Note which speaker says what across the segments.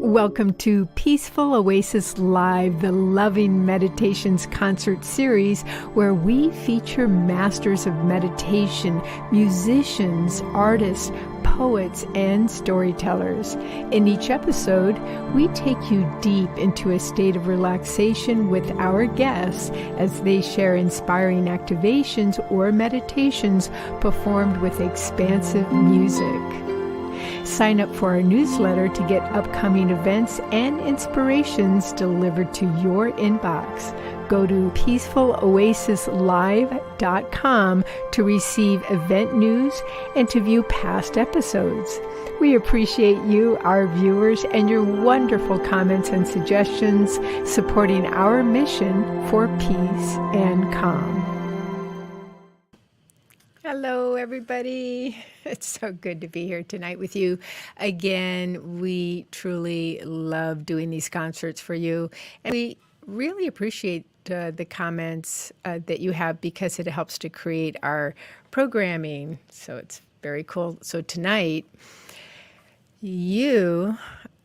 Speaker 1: Welcome to Peaceful Oasis Live, the Loving Meditations concert series, where we feature masters of meditation, musicians, artists, poets, and storytellers. In each episode, we take you deep into a state of relaxation with our guests as they share inspiring activations or meditations performed with expansive music. Sign up for our newsletter to get upcoming events and inspirations delivered to your inbox. Go to peacefuloasislive.com to receive event news and to view past episodes. We appreciate you, our viewers, and your wonderful comments and suggestions supporting our mission for peace and calm. Hello, everybody. It's so good to be here tonight with you. Again, we truly love doing these concerts for you, and we really appreciate the comments that you have because it helps to create our programming. So it's very cool. So tonight, you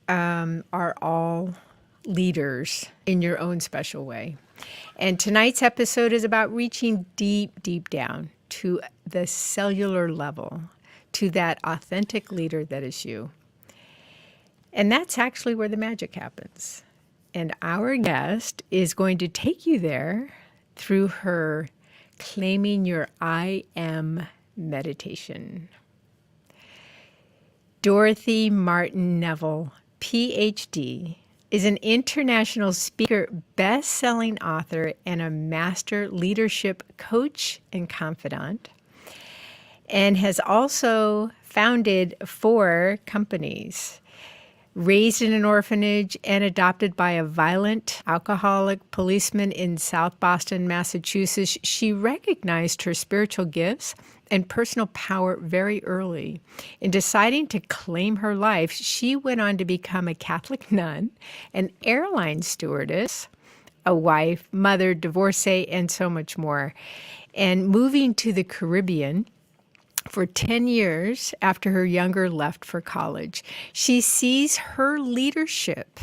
Speaker 1: are all leaders in your own special way. And tonight's episode is about reaching deep, deep down to the cellular level, to that authentic leader that is you. And that's actually where the magic happens. And our guest is going to take you there through her Claiming Your I Am meditation. Dorothy Martin-Neville, Ph.D., is an international speaker, best-selling author, and a master leadership coach and confidant, and has also founded 4 companies. Raised in an orphanage and adopted by a violent alcoholic policeman in South Boston, Massachusetts, she recognized her spiritual gifts and personal power very early. In deciding to claim her life, she went on to become a Catholic nun, an airline stewardess, a wife, mother, divorcee, and so much more. And moving to the Caribbean for 10 years after her younger left for college, she sees her leadership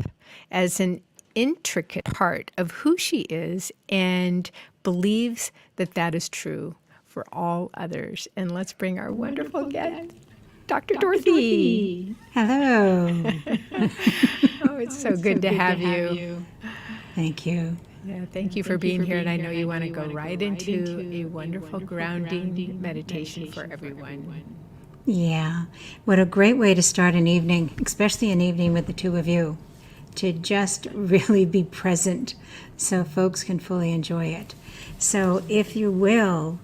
Speaker 1: as an intricate part of who she is and believes that that is true for all others. And let's bring our wonderful guest, Dr. Dorothy.
Speaker 2: Hello.
Speaker 1: Oh, it's so good to have you.
Speaker 2: Thank you.
Speaker 1: Yeah, thank you for being here. And I know you want to go right into a wonderful grounding meditation for everyone.
Speaker 2: Yeah. What a great way to start an evening, especially an evening with the two of you, to just really be present so folks can fully enjoy it. So if you will,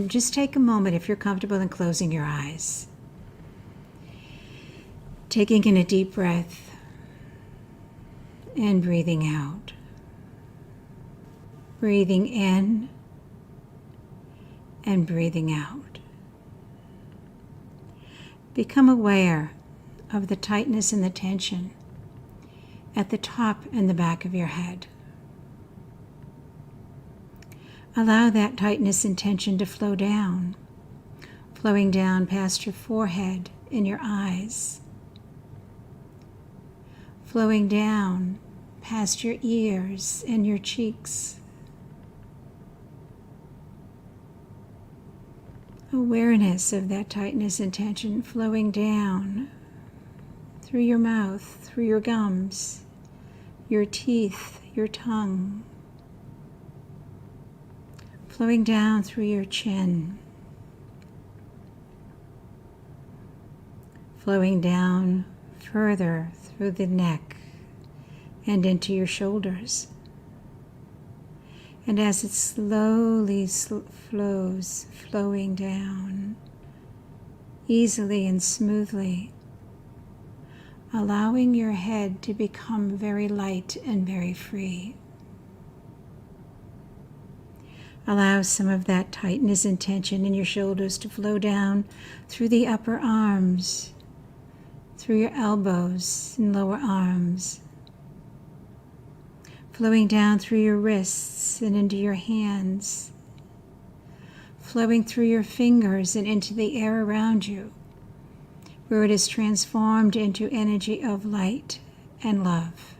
Speaker 2: just take a moment, if you're comfortable, in closing your eyes. Taking in a deep breath and breathing out. Breathing in and breathing out. Become aware of the tightness and the tension at the top and the back of your head. Allow that tightness and tension to flow down, flowing down past your forehead and your eyes, flowing down past your ears and your cheeks. Awareness of that tightness and tension flowing down through your mouth, through your gums, your teeth, your tongue, flowing down through your chin, flowing down further through the neck and into your shoulders, And as it slowly flows, flowing down, easily and smoothly, allowing your head to become very light and very free. Allow some of that tightness and tension in your shoulders to flow down through the upper arms, through your elbows and lower arms, flowing down through your wrists and into your hands, flowing through your fingers and into the air around you, where it is transformed into energy of light and love.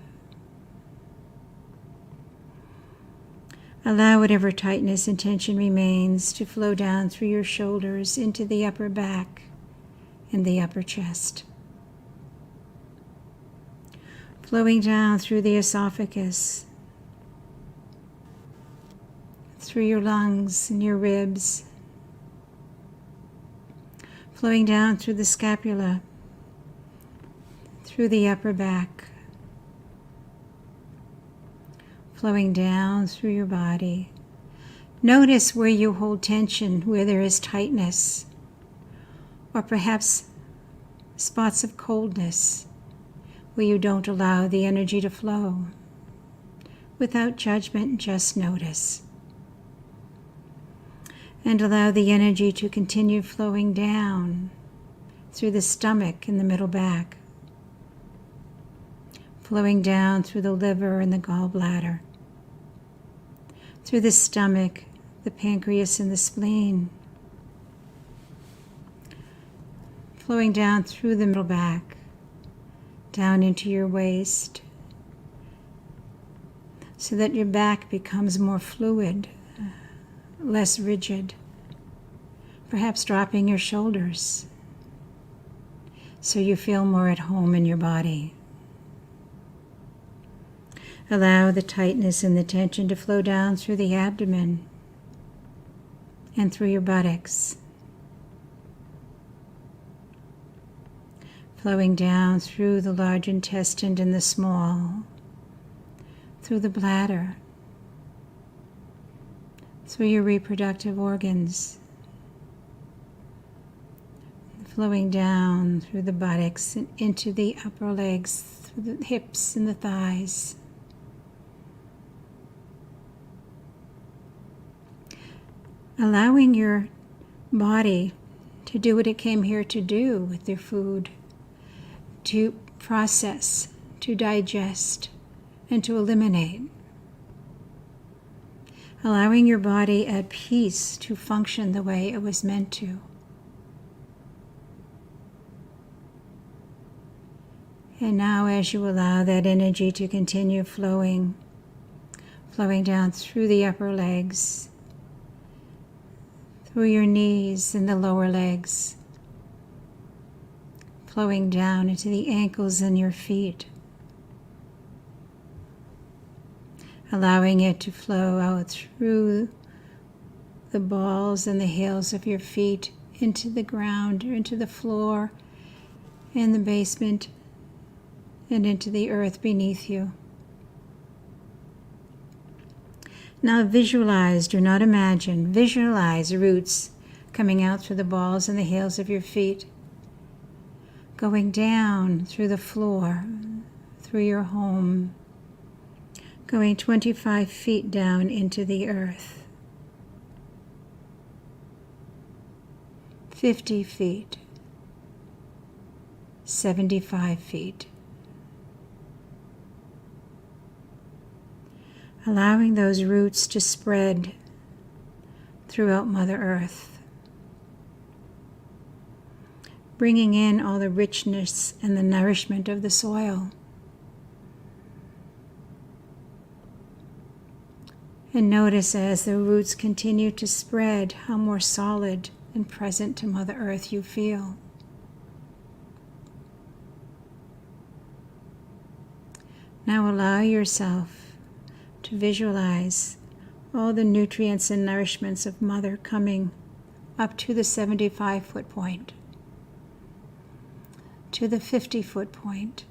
Speaker 2: Allow whatever tightness and tension remains to flow down through your shoulders into the upper back and the upper chest. Flowing down through the esophagus, through your lungs and your ribs, flowing down through the scapula, through the upper back, flowing down through your body. Notice where you hold tension, where there is tightness, or perhaps spots of coldness, where you don't allow the energy to flow. Without judgment, just notice. And allow the energy to continue flowing down through the stomach and the middle back, flowing down through the liver and the gallbladder, through the stomach, the pancreas and the spleen, flowing down through the middle back, down into your waist, so that your back becomes more fluid, less rigid, perhaps dropping your shoulders so you feel more at home in your body. Allow the tightness and the tension to flow down through the abdomen and through your buttocks, flowing down through the large intestine and the small, through the bladder, through your reproductive organs, flowing down through the buttocks and into the upper legs, through the hips and the thighs. Allowing your body to do what it came here to do with your food, to process, to digest, and to eliminate. Allowing your body at peace to function the way it was meant to. And now as you allow that energy to continue flowing down through the upper legs, through your knees and the lower legs, flowing down into the ankles and your feet, allowing it to flow out through the balls and the heels of your feet into the ground, or into the floor and the basement, and into the earth beneath you. Now visualize, do not imagine, visualize roots coming out through the balls and the heels of your feet, going down through the floor, through your home, going 25 feet down into the earth, 50 feet, 75 feet. Allowing those roots to spread throughout Mother Earth, bringing in all the richness and the nourishment of the soil. And notice as the roots continue to spread, how more solid and present to Mother Earth you feel. Now allow yourself to visualize all the nutrients and nourishments of Mother coming up to the 75-foot point, to the 50-foot point,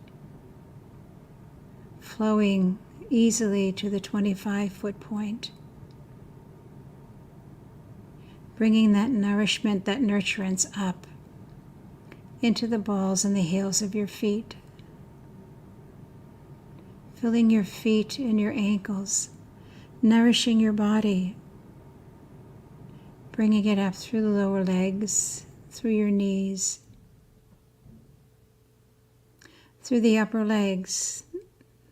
Speaker 2: flowing easily to the 25-foot point, bringing that nourishment, that nurturance up into the balls and the heels of your feet, filling your feet and your ankles, nourishing your body, bringing it up through the lower legs, through your knees, through the upper legs,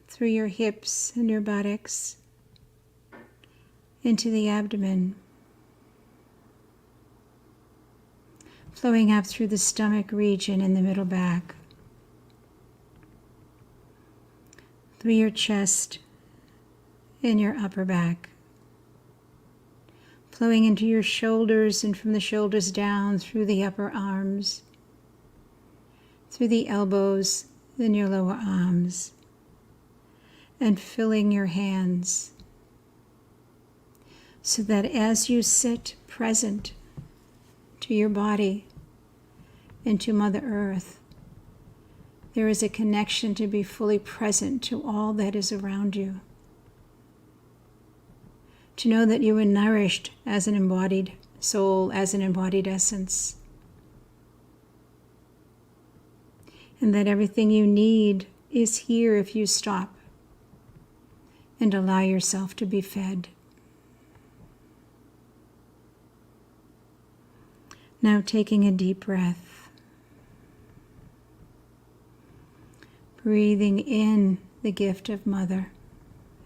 Speaker 2: through your hips and your buttocks, into the abdomen, flowing up through the stomach region in the middle back, through your chest and your upper back, flowing into your shoulders and from the shoulders down through the upper arms, through the elbows and your lower arms, and filling your hands, so that as you sit present to your body and to Mother Earth, there is a connection to be fully present to all that is around you. To know that you are nourished as an embodied soul, as an embodied essence. And that everything you need is here if you stop and allow yourself to be fed. Now taking a deep breath. Breathing in the gift of Mother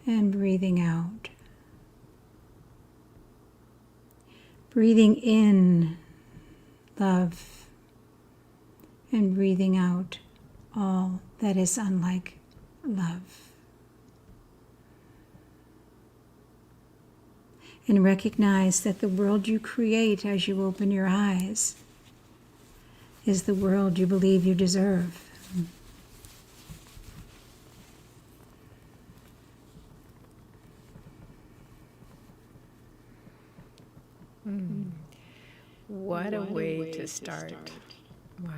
Speaker 2: and breathing out. Breathing in love and breathing out all that is unlike love. And recognize that the world you create as you open your eyes is the world you believe you deserve.
Speaker 1: What a way to start. Wow.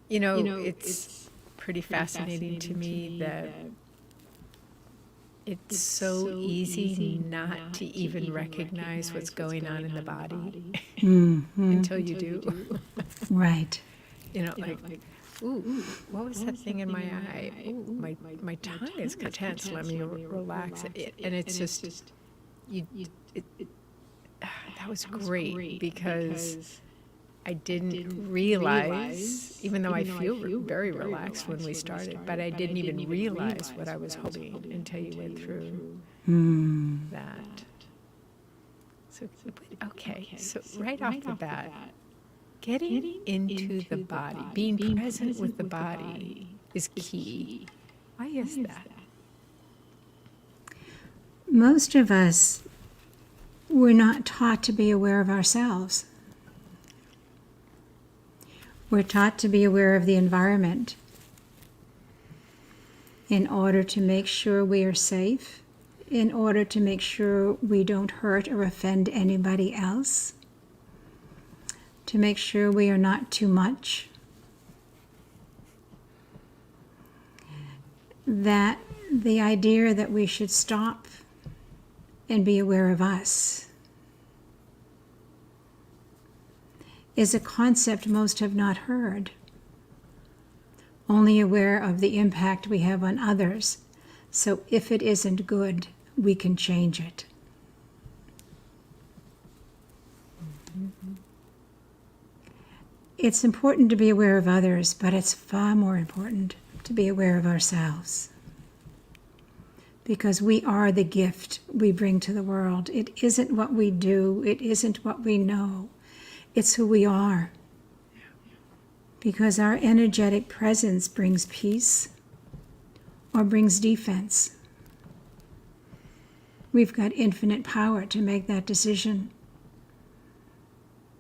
Speaker 1: You know, it's pretty fascinating to me that it's so easy not to even recognize what's going on in the body until you do.
Speaker 2: Right.
Speaker 1: Like, ooh, what was that thing in my eye? Ooh, my tongue is tense. Let me relax it. And it's just, that was great because I didn't realize, even though I feel very relaxed when we started, but I didn't even realize what I was holding until you went through that. So, okay, so right off the bat, getting into the body, being present with the body is key. Why is that?
Speaker 2: Most of us were not taught to be aware of ourselves. We're taught to be aware of the environment in order to make sure we are safe, in order to make sure we don't hurt or offend anybody else, to make sure we are not too much. That the idea that we should stop and be aware of us is a concept most have not heard. Only aware of the impact we have on others. So if it isn't good, we can change it. It's important to be aware of others, but it's far more important to be aware of ourselves. Because we are the gift we bring to the world. It isn't what we do. It isn't what we know. It's who we are. Because our energetic presence brings peace or brings defense. We've got infinite power to make that decision.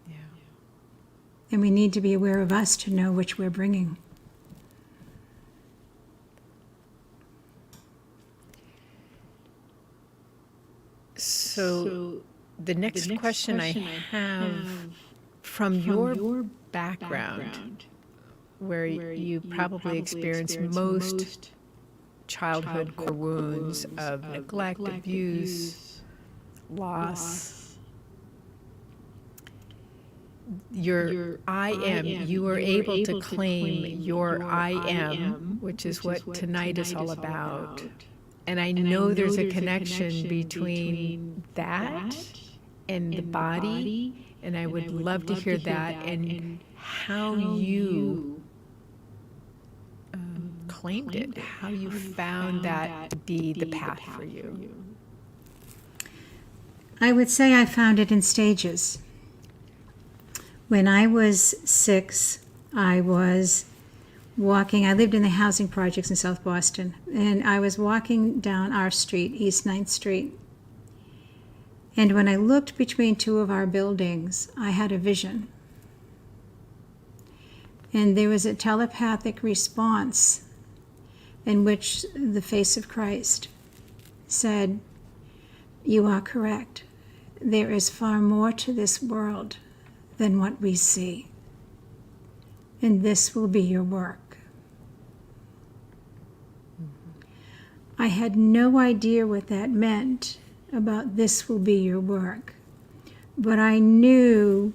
Speaker 1: Yeah.
Speaker 2: And we need to be aware of us to know which we're bringing.
Speaker 1: So the next question I have from your background, where you probably experienced most childhood core wounds of neglect, abuse, loss, your I am, you are able to claim your I am, which is what tonight is all about. And I know there's a connection between that and the body, and I would love to hear that and how you claimed it, how you found that to be the path for you.
Speaker 2: I would say I found it in stages. When I was 6, I was walking. I lived in the housing projects in South Boston, and I was walking down our street, East 9th Street. And when I looked between two of our buildings, I had a vision. And there was a telepathic response in which the face of Christ said, "You are correct. There is far more to this world than what we see. And this will be your work." I had no idea what that meant about "this will be your work." But I knew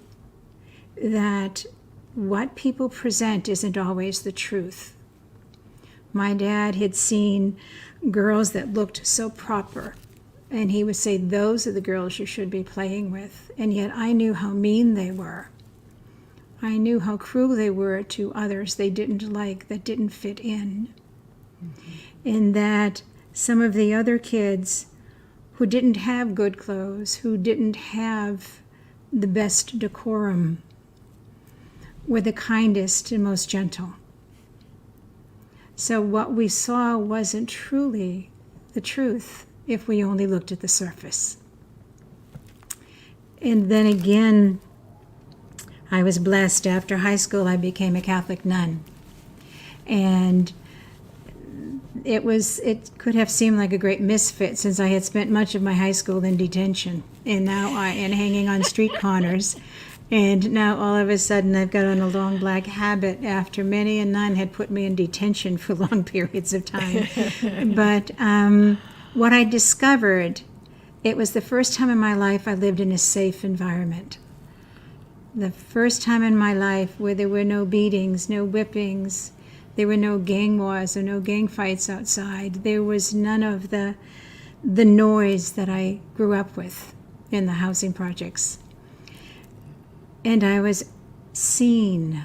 Speaker 2: that what people present isn't always the truth. My dad had seen girls that looked so proper, and he would say, "Those are the girls you should be playing with." And yet I knew how mean they were. I knew how cruel they were to others they didn't like, that didn't fit in. And that some of the other kids who didn't have good clothes, who didn't have the best decorum, were the kindest and most gentle. So what we saw wasn't truly the truth if we only looked at the surface. And then again, I was blessed. After high school, I became a Catholic nun. And it could have seemed like a great misfit, since I had spent much of my high school in detention and hanging on street corners. And now all of a sudden I've got on a long black habit after many a nun had put me in detention for long periods of time. But what I discovered, it was the first time in my life I lived in a safe environment. The first time in my life where there were no beatings, no whippings, there were no gang wars or no gang fights outside. There was none of the noise that I grew up with in the housing projects. And I was seen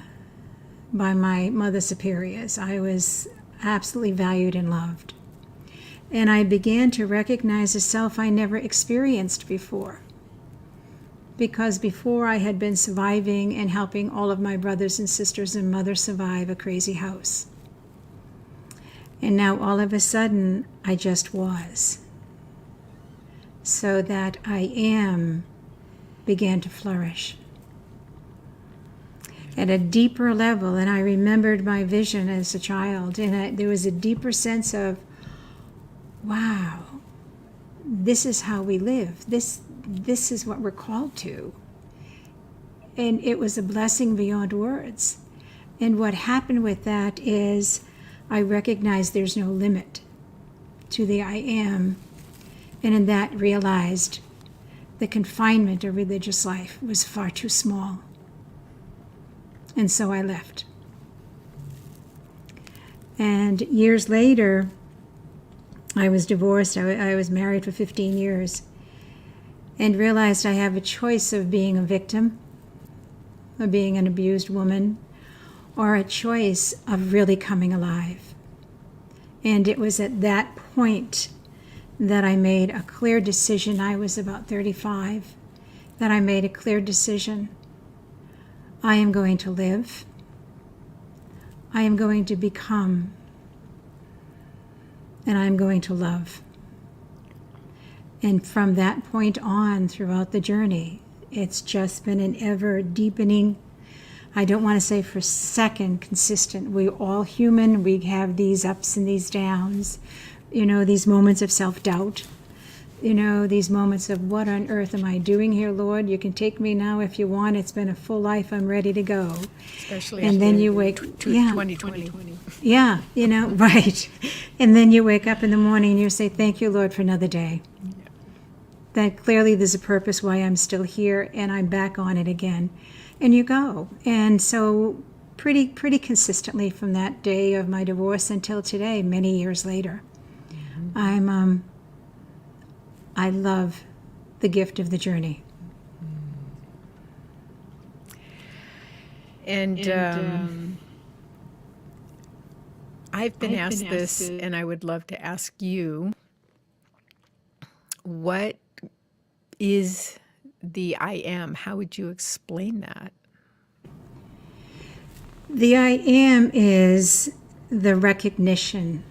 Speaker 2: by my mother superiors. I was absolutely valued and loved. And I began to recognize a self I never experienced before. Because before I had been surviving and helping all of my brothers and sisters and mother survive a crazy house. And now all of a sudden, I just was. So that I am began to flourish at a deeper level. And I remembered my vision as a child, and there was a deeper sense of, wow, this is how we live. This is what we're called to. And it was a blessing beyond words. And what happened with that is I recognized there's no limit to the I am, and in that realized the confinement of religious life was far too small. And so I left. And years later, I was divorced. I was married for 15 years and realized I have a choice of being a victim, of being an abused woman, or a choice of really coming alive. And it was at that point that I made a clear decision. I was about 35, that I made a clear decision. I am going to live. I am going to become. And I'm going to love. And from that point on, throughout the journey, it's just been an ever deepening, I don't want to say for a second consistent. We're all human. We have these ups and these downs, these moments of self-doubt, these moments of, what on earth am I doing here, Lord? You can take me now if you want. It's been a full life. I'm ready to go.
Speaker 1: Especially
Speaker 2: and then you wake
Speaker 1: 2020.
Speaker 2: Yeah, right. And then you wake up in the morning and you say, thank you, Lord, for another day. that clearly there's a purpose why I'm still here and I'm back on it again. And you go. And so pretty consistently from that day of my divorce until today, many years later, I love the gift of the journey.
Speaker 1: And I've been asked this, and I would love to ask you, what is the I am? How would you explain that?
Speaker 2: The I am is the recognition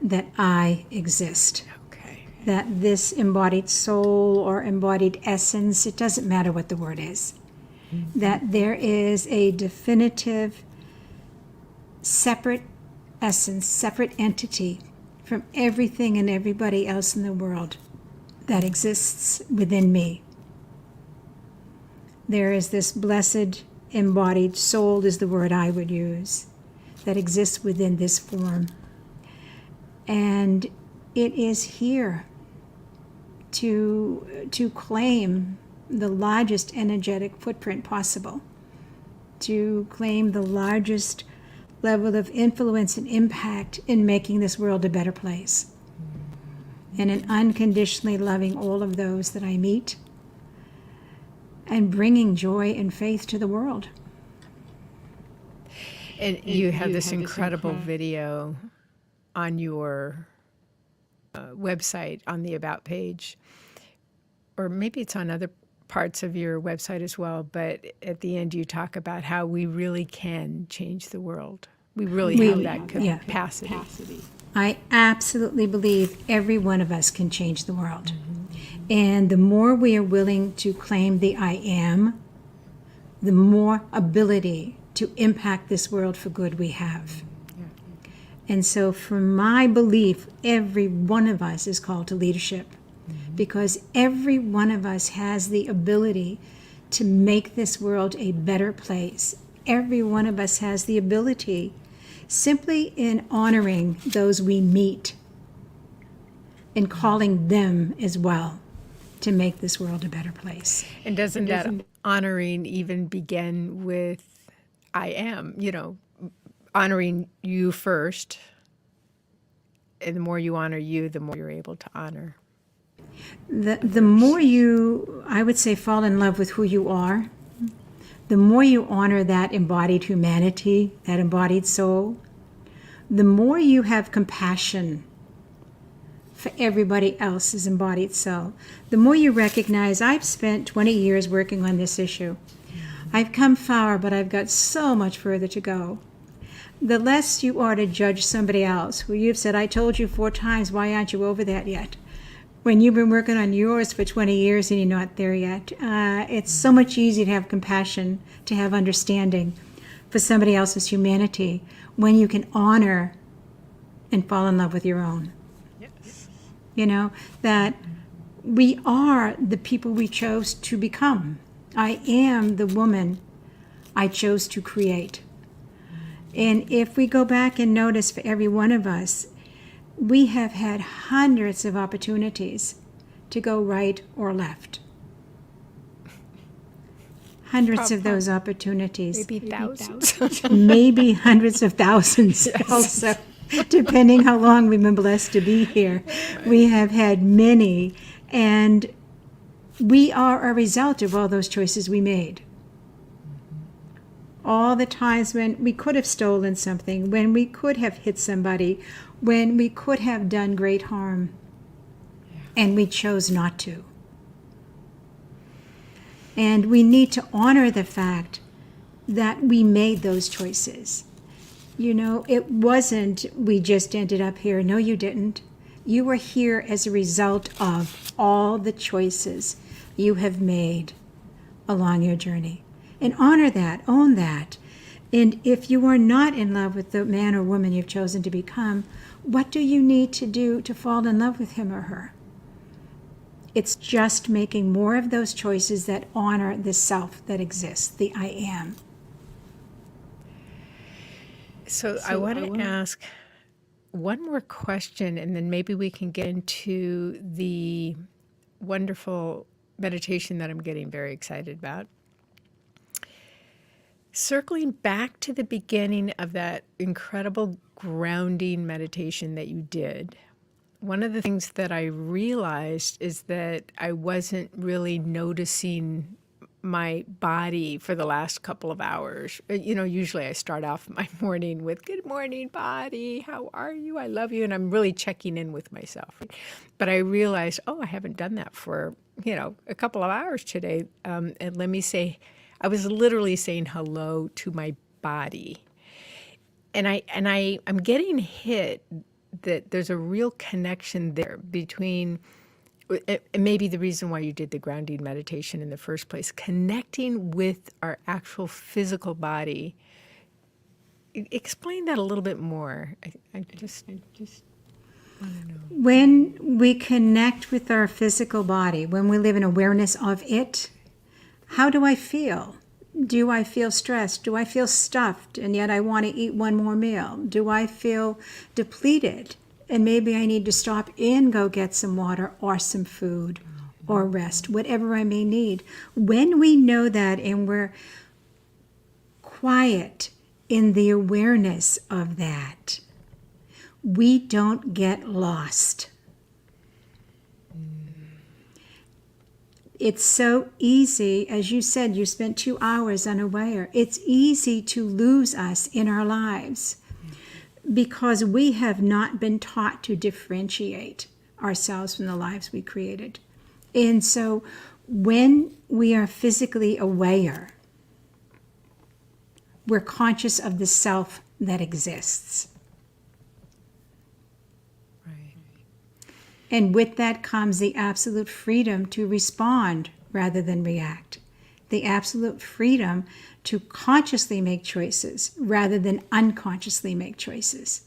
Speaker 2: that I exist.
Speaker 1: Okay.
Speaker 2: That this embodied soul or embodied essence, it doesn't matter what the word is, that there is a definitive separate essence, separate entity from everything and everybody else in the world that exists within me. There is this blessed embodied soul, is the word I would use, that exists within this form. And it is here to claim the largest energetic footprint possible, to claim the largest level of influence and impact in making this world a better place, and in unconditionally loving all of those that I meet and bringing joy and faith to the world.
Speaker 1: And you have this incredible video on your website, on the About page, or maybe it's on other parts of your website as well, but at the end you talk about how we really can change the world. We really have that capacity.
Speaker 2: I absolutely believe every one of us can change the world. And the more we are willing to claim the I am, the more ability to impact this world for good we have. And so from my belief, every one of us is called to leadership, because every one of us has the ability to make this world a better place. Every one of us has the ability, simply in honoring those we meet and calling them as well, to make this world a better place.
Speaker 1: And doesn't that honoring even begin with I am, honoring you first? And the more you honor you, the more you're able to honor.
Speaker 2: The more you, I would say, fall in love with who you are, the more you honor that embodied humanity, that embodied soul, the more you have compassion for everybody else's embodied soul, the more you recognize, I've spent 20 years working on this issue. I've come far, but I've got so much further to go. The less you are to judge somebody else, who you've said, I told you 4 times, why aren't you over that yet? When you've been working on yours for 20 years and you're not there yet, it's so much easier to have compassion, to have understanding for somebody else's humanity when you can honor and fall in love with your own. Yes. That we are the people we chose to become. I am the woman I chose to create. And if we go back and notice for every one of us, we have had hundreds of opportunities to go right or left. Hundreds of those opportunities.
Speaker 1: Maybe thousands.
Speaker 2: Maybe hundreds of thousands also, depending how long we've been blessed to be here. We have had many, and we are a result of all those choices we made. All the times when we could have stolen something, when we could have hit somebody, when we could have done great harm, and we chose not to. And we need to honor the fact that we made those choices. It wasn't we just ended up here. No, you didn't. You were here as a result of all the choices you have made along your journey. And honor that, own that. And if you are not in love with the man or woman you've chosen to become, what do you need to do to fall in love with him or her? It's just making more of those choices that honor the self that exists, the I am.
Speaker 1: So I want to ask one more question, and then maybe we can get into the wonderful meditation that I'm getting very excited about. Circling back to the beginning of that incredible grounding meditation that you did, one of the things that I realized is that I wasn't really noticing my body for the last couple of hours. Usually I start off my morning with, "Good morning, body. How are you? I love you." And I'm really checking in with myself. But I realized, I haven't done that for, a couple of hours today. And let me say, I was literally saying hello to my body. And I'm getting hit that there's a real connection there between, and maybe the reason why you did the grounding meditation in the first place, connecting with our actual physical body. Explain that a little bit more. I just want to know.
Speaker 2: When we connect with our physical body, when we live in awareness of it, how do I feel? Do I feel stressed? Do I feel stuffed and yet I want to eat one more meal? Do I feel depleted and maybe I need to stop and go get some water or some food or rest, whatever I may need? When we know that and we're quiet in the awareness of that, we don't get lost. It's so easy, as you said, you spent 2 hours unaware. It's easy to lose us in our lives because we have not been taught to differentiate ourselves from the lives we created. And so when we are physically aware, we're conscious of the self that exists. And with that comes the absolute freedom to respond rather than react. The absolute freedom to consciously make choices rather than unconsciously make choices.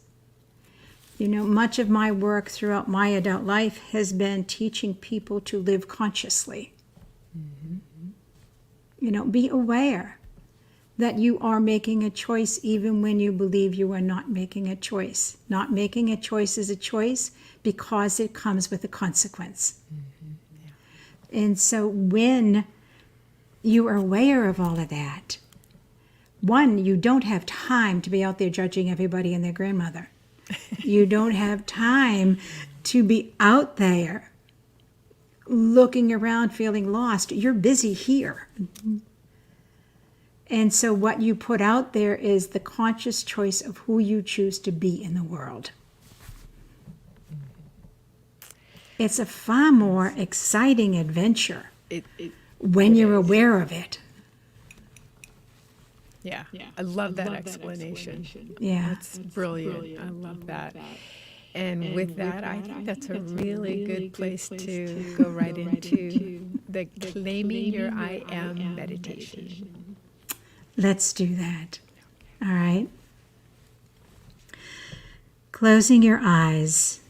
Speaker 2: Much of my work throughout my adult life has been teaching people to live consciously. Be aware that you are making a choice even when you believe you are not making a choice. Not making a choice is a choice because it comes with a consequence. And so when you are aware of all of that, one, you don't have time to be out there judging everybody and their grandmother. You don't have time to be out there looking around feeling lost. You're busy here. And so what you put out there is the conscious choice of who you choose to be in the world. It's a far more exciting adventure when you're aware of it.
Speaker 1: Yeah, I love that explanation.
Speaker 2: Yeah.
Speaker 1: That's brilliant. I love that. And with that, I think that's a really good place to go right into the claiming your I am meditation.
Speaker 2: Let's do that. All right. Closing your eyes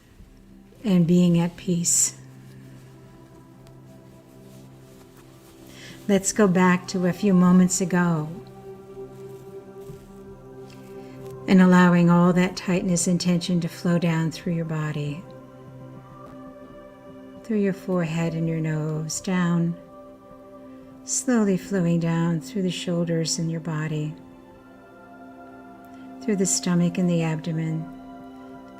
Speaker 2: and being at peace. Let's go back to a few moments ago and allowing all that tightness and tension to flow down through your body, through your forehead and your nose, down, slowly flowing down through the shoulders and your body, through the stomach and the abdomen,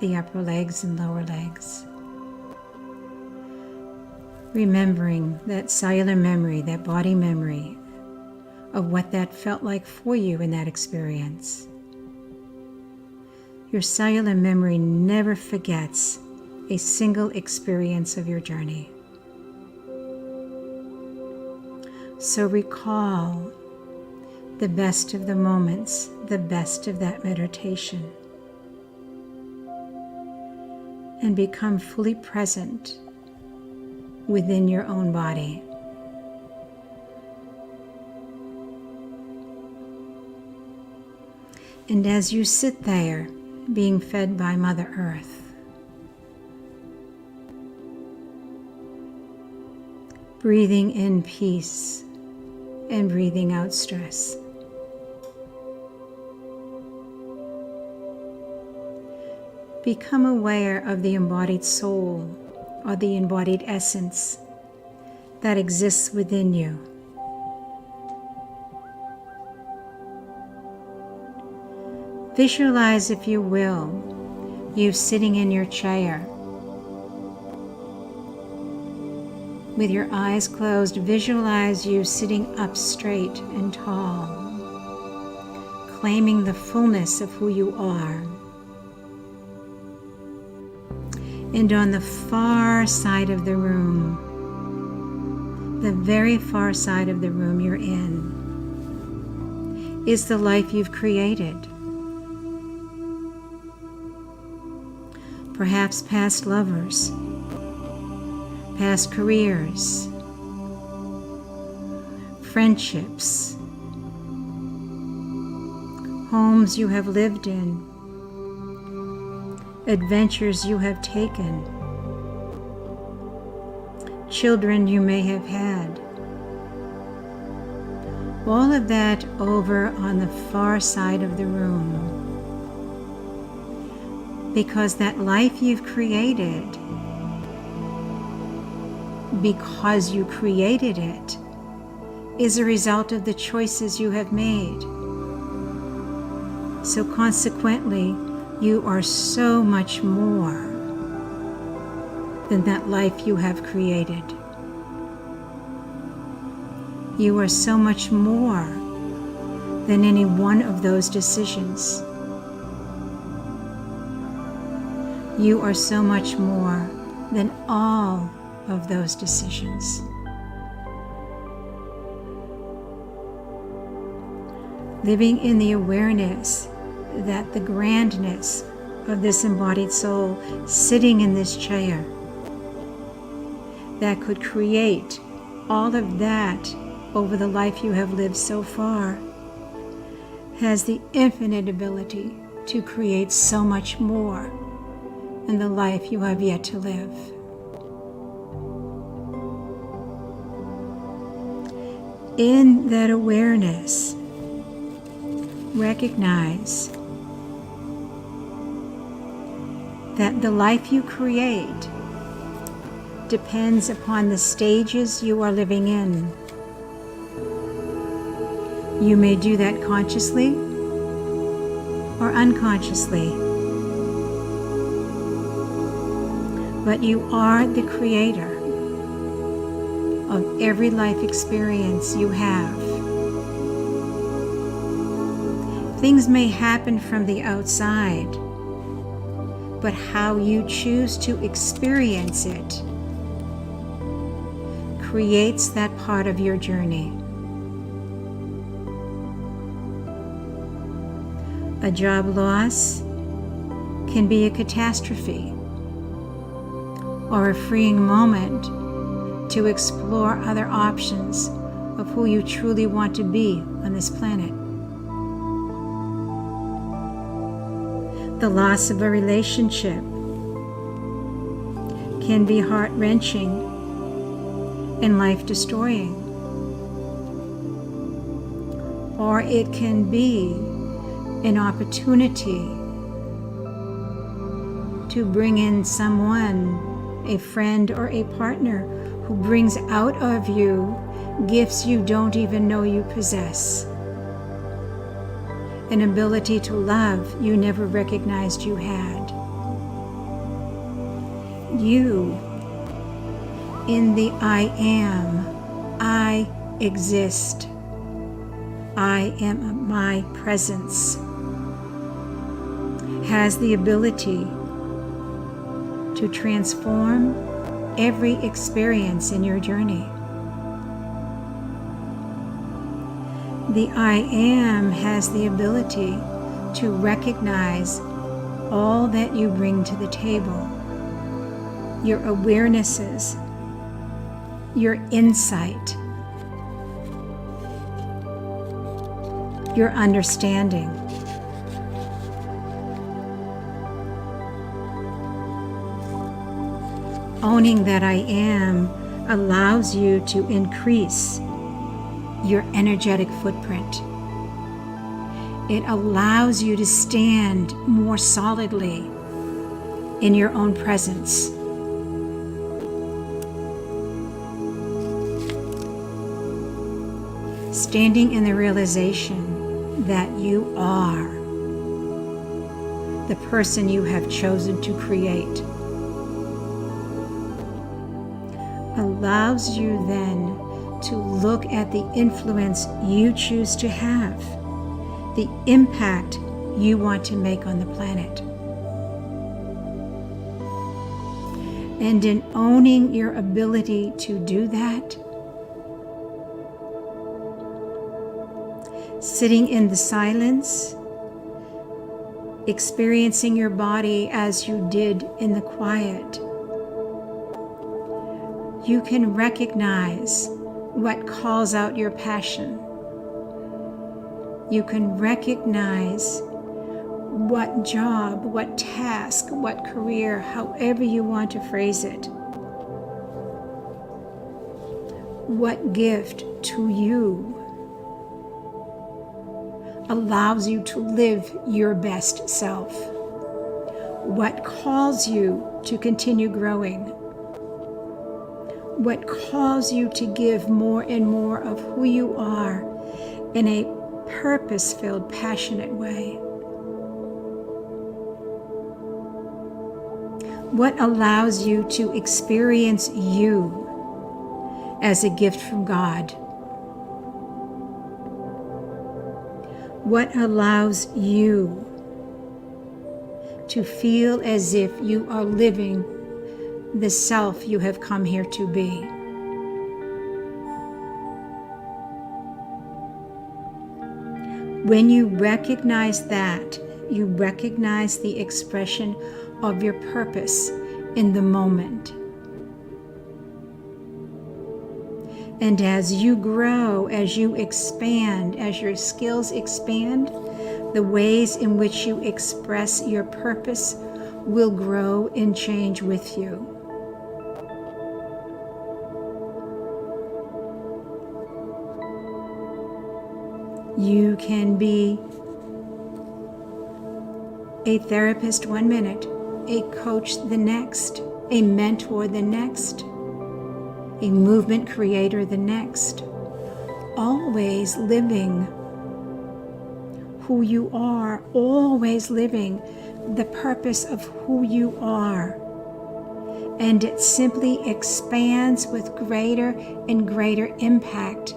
Speaker 2: the upper legs and lower legs. Remembering that cellular memory, that body memory of what that felt like for you in that experience. Your cellular memory never forgets a single experience of your journey. So recall the best of the moments, the best of that meditation, and become fully present within your own body. And as you sit there, being fed by Mother Earth, breathing in peace and breathing out stress, become aware of the embodied soul or the embodied essence that exists within you. Visualize, if you will, you sitting in your chair. With your eyes closed, visualize you sitting up straight and tall, claiming the fullness of who you are. And on the far side of the room, the very far side of the room you're in, is the life you've created. Perhaps past lovers, past careers, friendships, homes you have lived in, adventures you have taken, children you may have had. All of that over on the far side of the room. Because that life you've created, because you created it, is a result of the choices you have made. So consequently, you are so much more than that life you have created. You are so much more than any one of those decisions. You are so much more than all of those decisions. Living in the awareness that the grandness of this embodied soul sitting in this chair that could create all of that over the life you have lived so far has the infinite ability to create so much more in the life you have yet to live. In that awareness, recognize that the life you create depends upon the stages you are living in. You may do that consciously or unconsciously, but you are the creator of every life experience you have. Things may happen from the outside, but how you choose to experience it creates that part of your journey. A job loss can be a catastrophe or a freeing moment to explore other options of who you truly want to be on this planet. The loss of a relationship can be heart-wrenching and life-destroying. Or it can be an opportunity to bring in someone, a friend or a partner, who brings out of you gifts you don't even know you possess. An ability to love you never recognized you had. You, in the I am, I exist, I am my presence, has the ability to transform every experience in your journey. The I am has the ability to recognize all that you bring to the table, your awarenesses, your insight, your understanding. Owning that I am allows you to increase your energetic footprint. It allows you to stand more solidly in your own presence. standing in the realization that you are the person you have chosen to create, allows you then to look at the influence you choose to have, the impact you want to make on the planet. And in owning your ability to do that, sitting in the silence, experiencing your body as you did in the quiet, you can recognize what calls out your passion. You can recognize what job, what task, what career, however you want to phrase it, what gift to you allows you to live your best self, what calls you to continue growing, what calls you to give more and more of who you are in a purpose-filled, passionate way. What allows you to experience you as a gift from God? What allows you to feel as if you are living the self you have come here to be? When you recognize that, you recognize the expression of your purpose in the moment. And as you grow, as you expand, as your skills expand, the ways in which you express your purpose will grow and change with you. You can be a therapist 1 minute, a coach the next, a mentor the next, a movement creator the next, always living who you are, always living the purpose of who you are. And it simply expands with greater and greater impact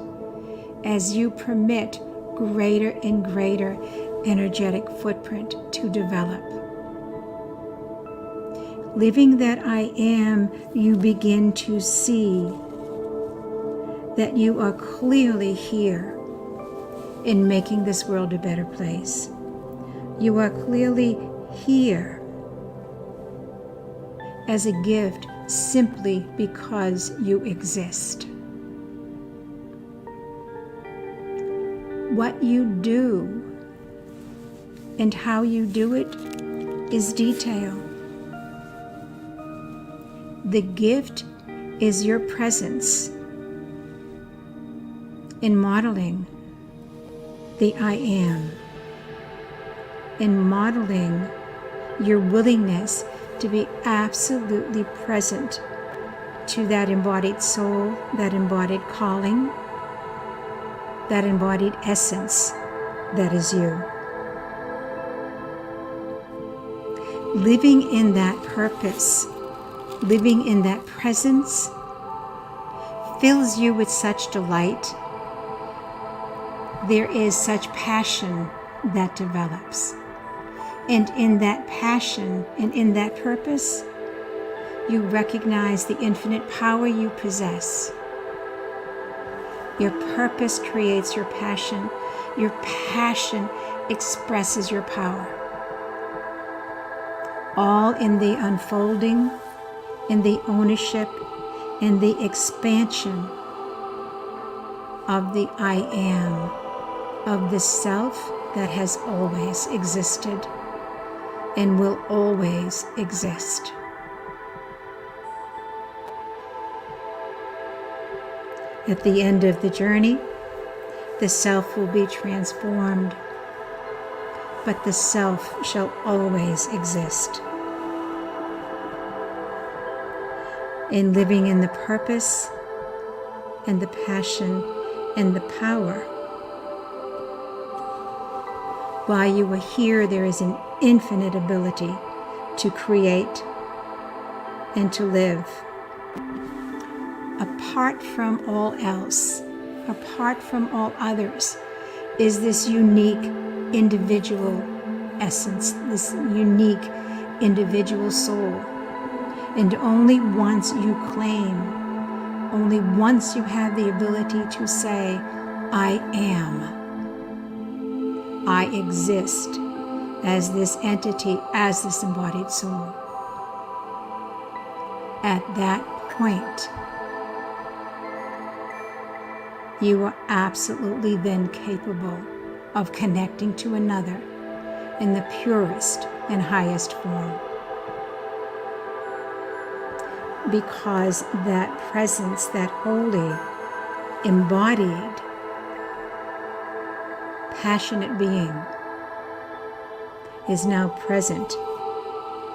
Speaker 2: as you permit greater and greater energetic footprint to develop. Living that I am, you begin to see that you are clearly here in making this world a better place. You are clearly here as a gift simply because you exist. What you do and how you do it is detail. The gift is your presence in modeling the I am, in modeling your willingness to be absolutely present to that embodied soul, that embodied calling, that embodied essence that is you. Living in that purpose, living in that presence, fills you with such delight. There is such passion that develops. And in that passion and in that purpose, you recognize the infinite power you possess. Your purpose creates your passion. Your passion expresses your power. All in the unfolding, in the ownership, in the expansion of the I am, of the self that has always existed and will always exist. At the end of the journey, the self will be transformed, but the self shall always exist. In living in the purpose and the passion and the power While you are here, there is an infinite ability to create and to live. Apart from all else, apart from all others, is this unique individual essence, this unique individual soul. And only once you claim, only once you have the ability to say, I am, I exist as this entity, as this embodied soul. At that point, you are absolutely then capable of connecting to another in the purest and highest form. Because that presence, that holy, embodied, passionate being is now present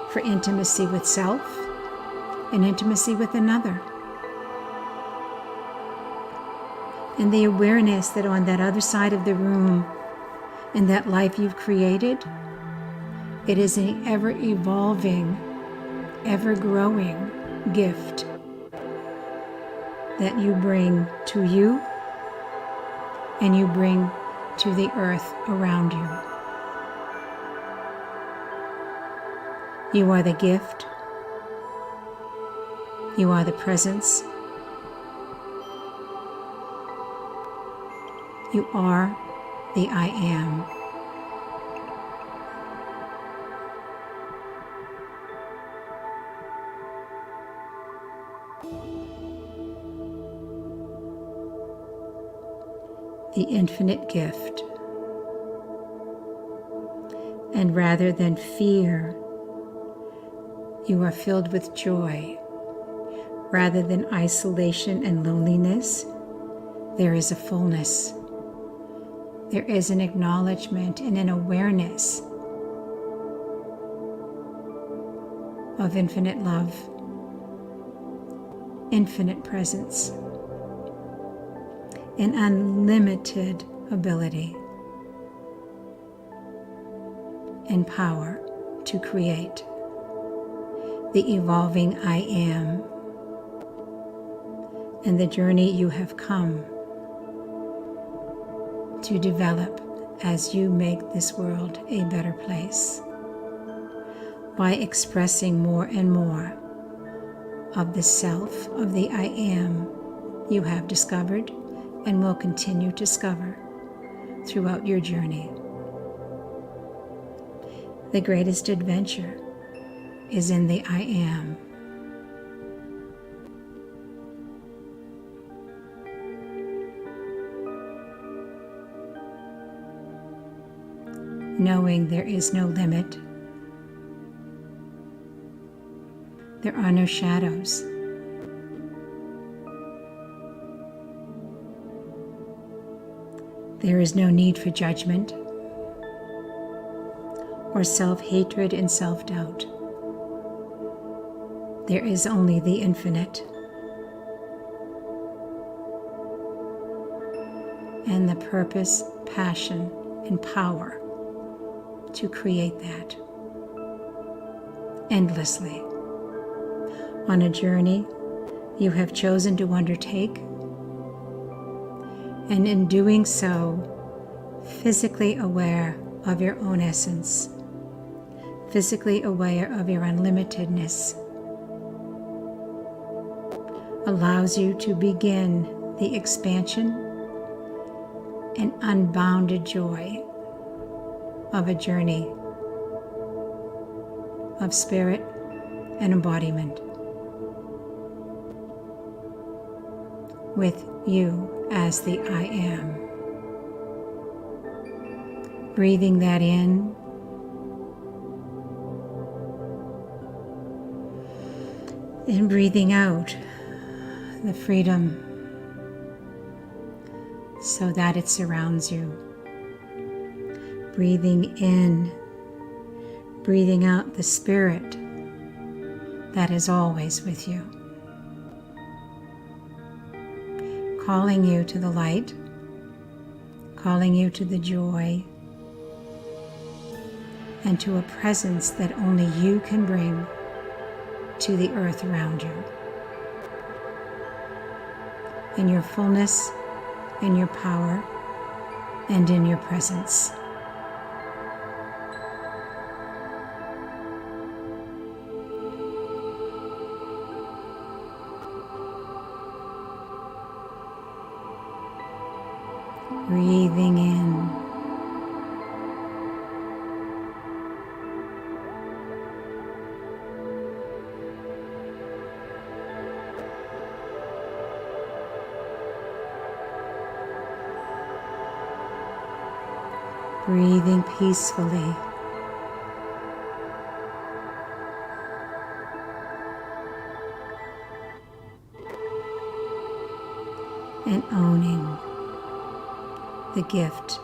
Speaker 2: for intimacy with self and intimacy with another. And the awareness that on that other side of the room, in that life you've created, it is an ever-evolving, ever-growing gift that you bring to you and you bring to the earth around you. You are the gift. You are the presence. You are the I am. The infinite gift. And rather than fear, you are filled with joy. Rather than isolation and loneliness, there is a fullness. There is an acknowledgement and an awareness of infinite love, infinite presence, and unlimited ability and power to create the evolving I am and the journey you have come to develop as you make this world a better place by expressing more and more of the self, of the I am you have discovered and will continue to discover throughout your journey. The greatest adventure is in the I am. Knowing there is no limit. There are no shadows. There is no need for judgment or self-hatred and self-doubt. There is only the infinite and the purpose, passion, and power to create that endlessly on a journey you have chosen to undertake, and in doing so, physically aware of your own essence, physically aware of your unlimitedness, allows you to begin the expansion and unbounded joy of a journey of spirit and embodiment with you as the I am. Breathing that in and breathing out the freedom so that it surrounds you. Breathing in, breathing out the spirit that is always with you. Calling you to the light, calling you to the joy, and to a presence that only you can bring to the earth around you. In your fullness, in your power, and in your presence. Breathing in. Breathing peacefully. And owning the gift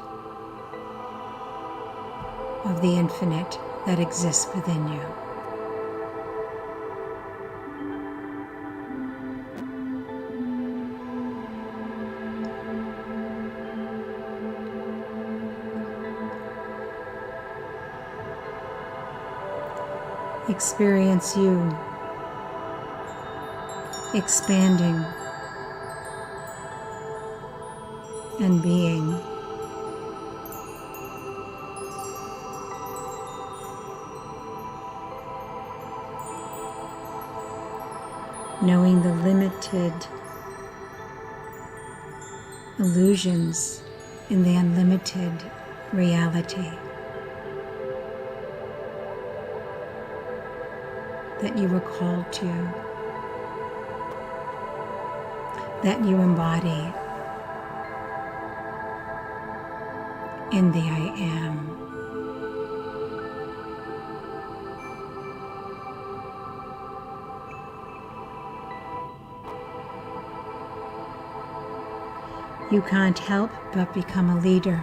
Speaker 2: of the infinite that exists within you. Experience you expanding and being. Knowing the limited illusions in the unlimited reality that you were called to, that you embody in the I Am. You can't help but become a leader,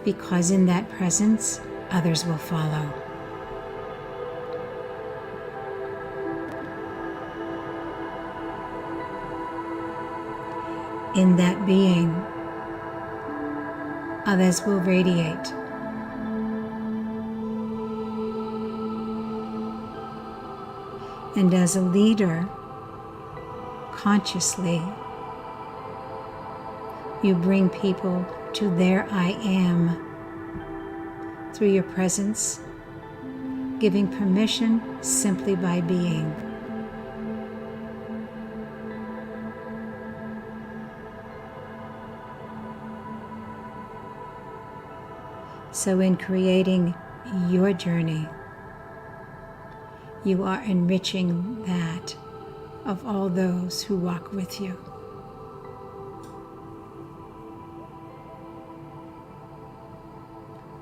Speaker 2: because in that presence, others will follow. In that being, others will radiate. And as a leader, consciously, you bring people to their I Am through your presence, giving permission simply by being. So in creating your journey, you are enriching that of all those who walk with you.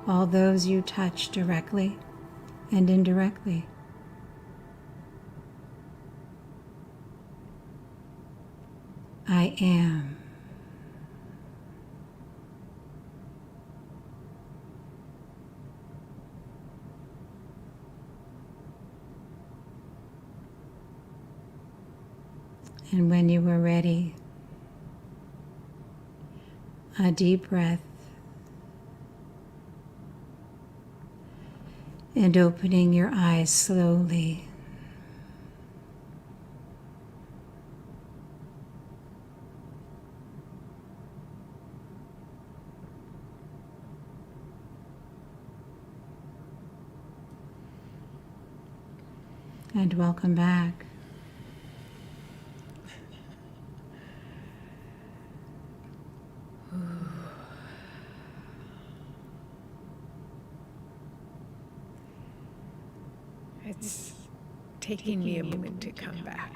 Speaker 2: All those you touch directly and indirectly. I am. And when you were ready, a deep breath and opening your eyes slowly. And welcome back.
Speaker 1: It's taking me a moment to come back.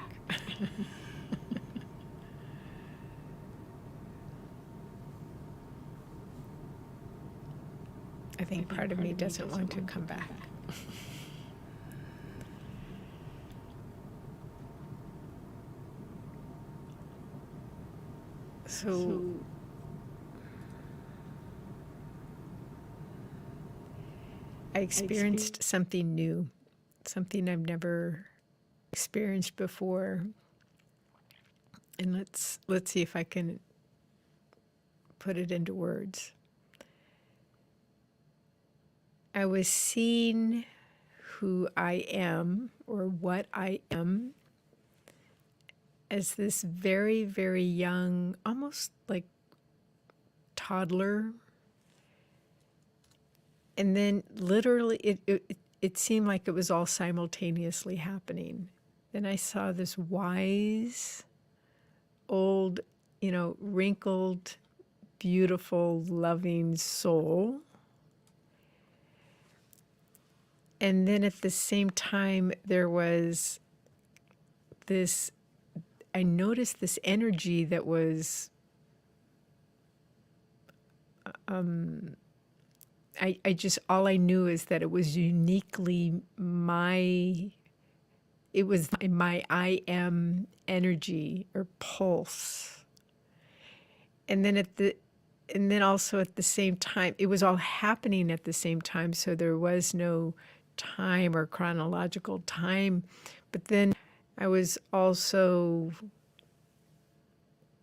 Speaker 1: I think part of me doesn't want to come back. So I experienced something new, something I've never experienced before. And let's see if I can put it into words. I was seeing who I am or what I am as this very, very young, almost like toddler. And then literally it seemed like it was all simultaneously happening. Then I saw this wise, old, wrinkled, beautiful, loving soul. And then at the same time, there was this, I noticed this energy that was, I just, all I knew is that it was uniquely it was my I am energy or pulse. And then also at the same time, it was all happening at the same time, so there was no time or chronological time. But then I was also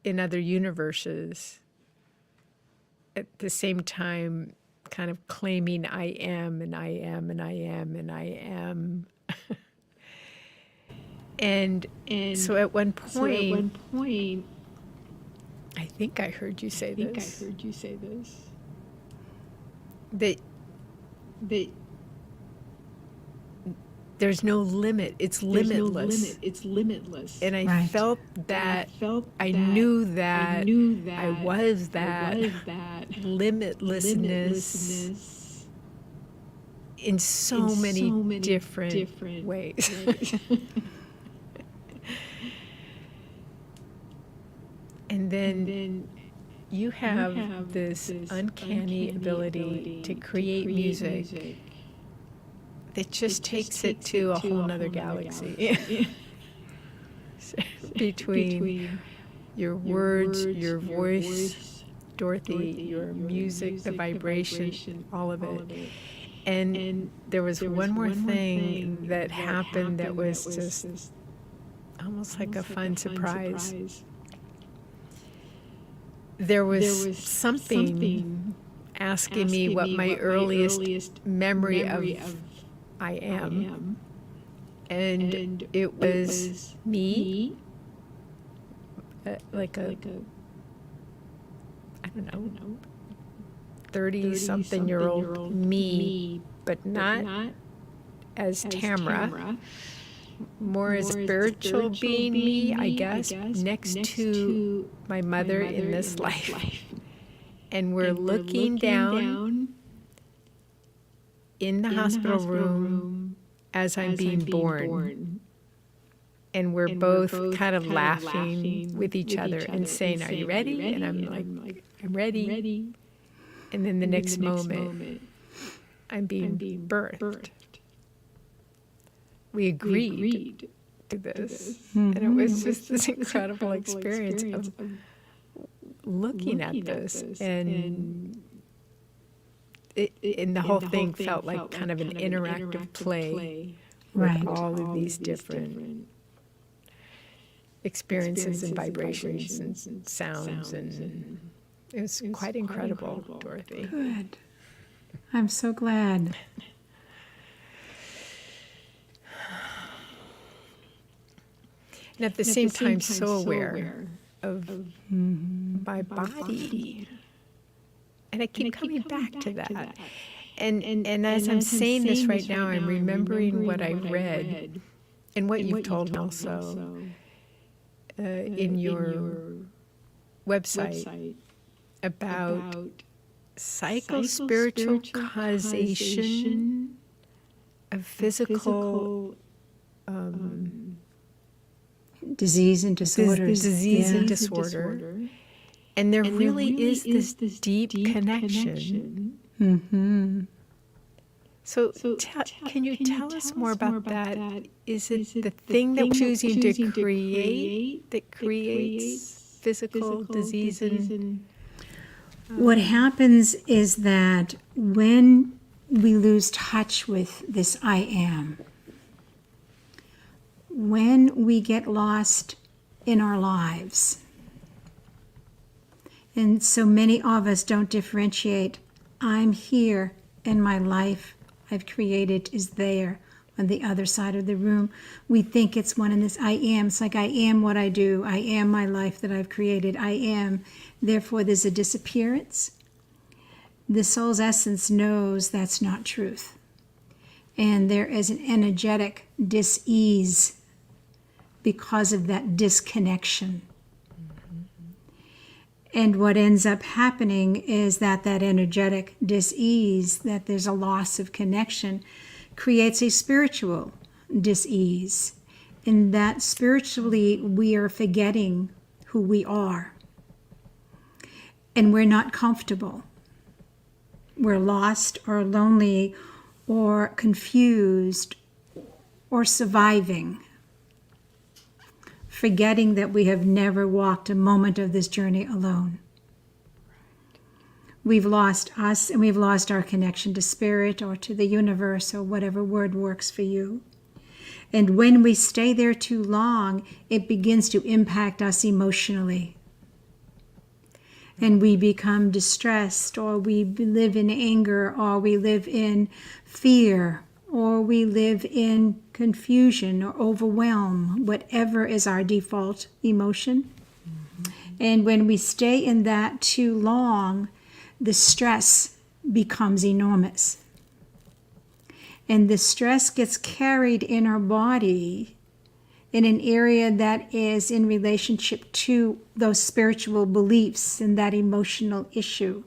Speaker 1: in other universes at the same time, kind of claiming I am and I am and I am and I am. And so at one point, I think I heard you say this. That there's no limit. It's limitless. And I
Speaker 2: Right.
Speaker 1: felt that. I knew that. I was that. Limitlessness in so many different ways. And then you have this uncanny ability to create music that just takes it to a whole nother galaxy. Between your words, your voice, Dorothy, your music, the vibration, all of it. And there was one more thing that happened that was just almost like a fun surprise. There was something asking me what my earliest memory of I am. And it was me, like a, I don't know, 30-something-year-old me, but not as Tamara, more as a spiritual being me, I guess, next to my mother in this life. And we're looking down in the hospital room as I'm being born. And we're both kind of laughing with each other and saying, "Are you ready?" And I'm like, "I'm ready." And then the next moment, I'm being birthed. We agreed to this. And it was just this incredible experience of looking at this. And the whole thing felt like kind of an interactive play
Speaker 2: Right.
Speaker 1: with all of these different experiences and vibrations and sounds. And it was quite incredible, Dorothy.
Speaker 2: Good. I'm so glad.
Speaker 1: And at the same time, so aware of my body. And I keep coming back to that. And as I'm saying this right now, I'm remembering what I read and what you've told me also in your website about psychospiritual causation of physical
Speaker 2: Disease and disorders.
Speaker 1: disease
Speaker 2: Yeah.
Speaker 1: and disorder. And there really is this deep connection.
Speaker 2: Mm-hmm.
Speaker 1: So can you tell us more about that? Is it the thing that we're choosing to create that creates physical disease and
Speaker 2: What happens is that when we lose touch with this I am, when we get lost in our lives, and so many of us don't differentiate, I'm here and my life I've created is there on the other side of the room. We think it's one and this I am. It's like I am what I do. I am my life that I've created. I am. Therefore, there's a disappearance. The soul's essence knows that's not truth. And there is an energetic dis-ease because of that disconnection. And what ends up happening is that energetic dis-ease, that there's a loss of connection, creates a spiritual dis-ease. In that spiritually we are forgetting who we are. And we're not comfortable. We're lost or lonely or confused or surviving, forgetting that we have never walked a moment of this journey alone. We've lost us and we've lost our connection to spirit or to the universe or whatever word works for you. And when we stay there too long, it begins to impact us emotionally. And we become distressed, or we live in anger, or we live in fear, or we live in confusion or overwhelm, whatever is our default emotion. And when we stay in that too long, the stress becomes enormous. And the stress gets carried in our body in an area that is in relationship to those spiritual beliefs and that emotional issue.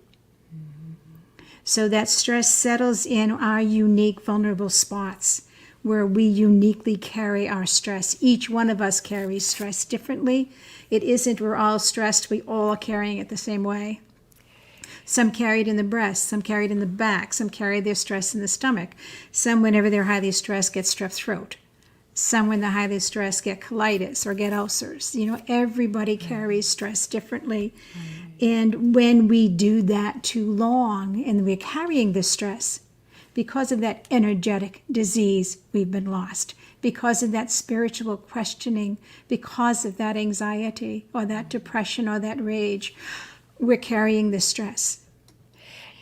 Speaker 2: So that stress settles in our unique vulnerable spots where we uniquely carry our stress. Each one of us carries stress differently. It isn't we're all stressed, we all are carrying it the same way. Some carry it in the breast, some carry it in the back, some carry their stress in the stomach. Some, whenever they're highly stressed, get strep throat. Some, when they're highly stressed, get colitis or get ulcers. You know, everybody carries stress differently. And when we do that too long and we're carrying this stress, because of that energetic disease, we've been lost. Because of that spiritual questioning, because of that anxiety or that depression or that rage, we're carrying the stress.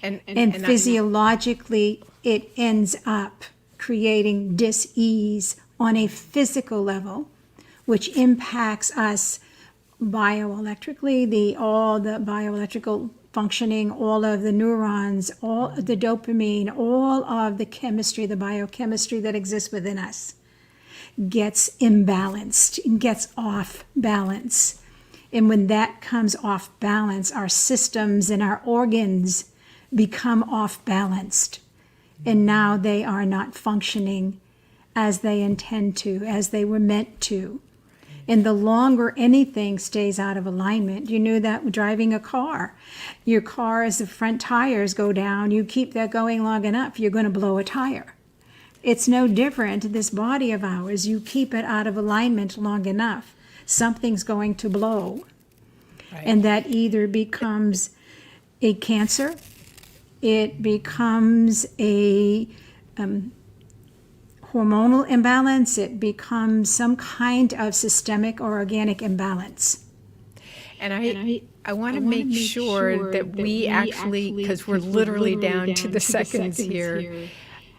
Speaker 2: And physiologically, it ends up creating dis-ease on a physical level, which impacts us bioelectrically, all the bioelectrical functioning, all of the neurons, all of the dopamine, all of the chemistry, the biochemistry that exists within us gets imbalanced and gets off balance. And when that comes off balance, our systems and our organs become off balanced. And now they are not functioning as they intend to, as they were meant to. And the longer anything stays out of alignment, you knew that driving a car. Your car, as the front tires go down, you keep that going long enough, you're going to blow a tire. It's no different, this body of ours, you keep it out of alignment long enough, something's going to blow. Right. And that either becomes a cancer, it becomes a hormonal imbalance, it becomes some kind of systemic or organic imbalance.
Speaker 1: And I want to make sure that we actually, because we're literally down to the seconds here,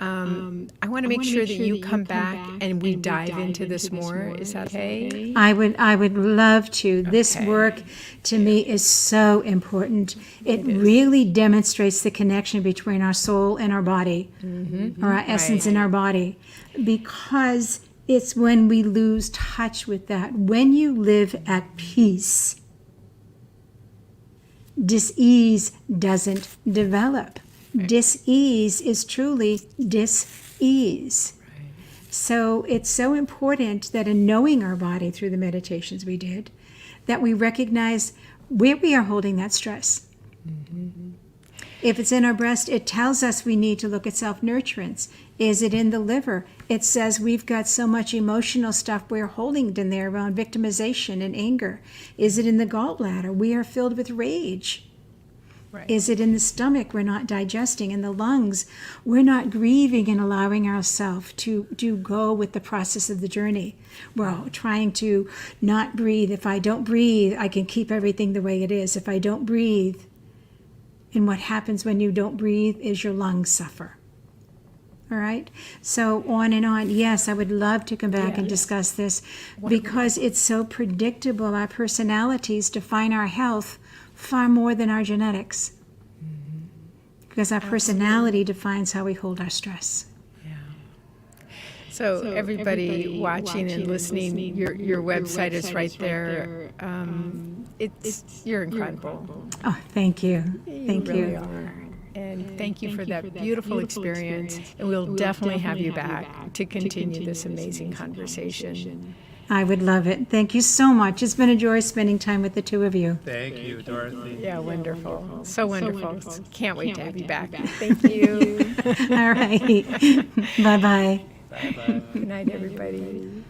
Speaker 1: I want to make sure that you come back and we dive into this more. Is that okay?
Speaker 2: I would love to. Okay. This work to me is so important. It really demonstrates the connection between our soul and our body, or our essence in our body, because it's when we lose touch with that. When you live at peace, dis-ease doesn't develop. Right. Dis-ease is truly dis-ease. Right. So it's so important that in knowing our body through the meditations we did, that we recognize where we are holding that stress. Mm-hmm. If it's in our breast, it tells us we need to look at self-nurturance. Is it in the liver? It says we've got so much emotional stuff we're holding in there around victimization and anger. Is it in the gallbladder? We are filled with rage. Right. Is it in the stomach? We're not digesting. In the lungs, we're not grieving and allowing ourselves to go with the process of the journey. We're trying to not breathe. If I don't breathe, I can keep everything the way it is. If I don't breathe, and what happens when you don't breathe is your lungs suffer. All right. So on and on. Yes, I would love to come back and discuss this because it's so predictable. Our personalities define our health far more than our genetics. Because our personality defines how we hold our stress.
Speaker 1: So everybody watching and listening, your website is right there. You're incredible.
Speaker 2: Oh, thank you. Thank
Speaker 1: You
Speaker 2: you.
Speaker 1: really are. And thank you for that beautiful experience. And we'll definitely have you back to continue this amazing conversation.
Speaker 2: I would love it. Thank you so much. It's been a joy spending time with the two of you.
Speaker 3: Thank you, Dorothy.
Speaker 1: Yeah, wonderful. So wonderful. Can't wait to have you back. Thank you.
Speaker 2: All right. Bye-bye.
Speaker 1: Good night, everybody.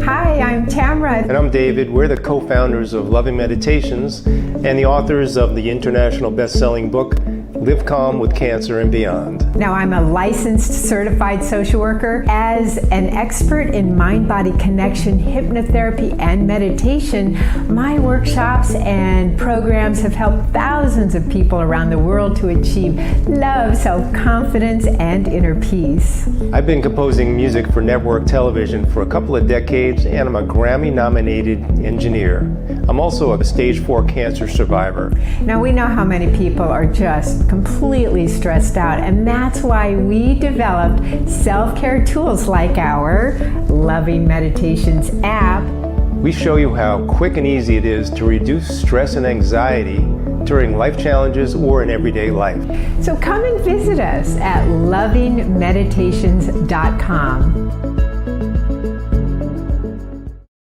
Speaker 1: Hi, I'm Tamara.
Speaker 3: And I'm David. We're the co-founders of Loving Meditations and the authors of the international best-selling book, Live Calm with Cancer and Beyond.
Speaker 1: Now, I'm a licensed certified social worker. As an expert in mind-body connection, hypnotherapy, and meditation, my workshops and programs have helped thousands of people around the world to achieve love, self-confidence, and inner peace.
Speaker 3: I've been composing music for network television for a couple of decades, and I'm a Grammy-nominated engineer. I'm also a stage 4 cancer survivor.
Speaker 1: Now, we know how many people are just completely stressed out, and that's why we developed self-care tools like our Loving Meditations app.
Speaker 3: We show you how quick and easy it is to reduce stress and anxiety during life challenges or in everyday life.
Speaker 1: So come and visit us at lovingmeditations.com.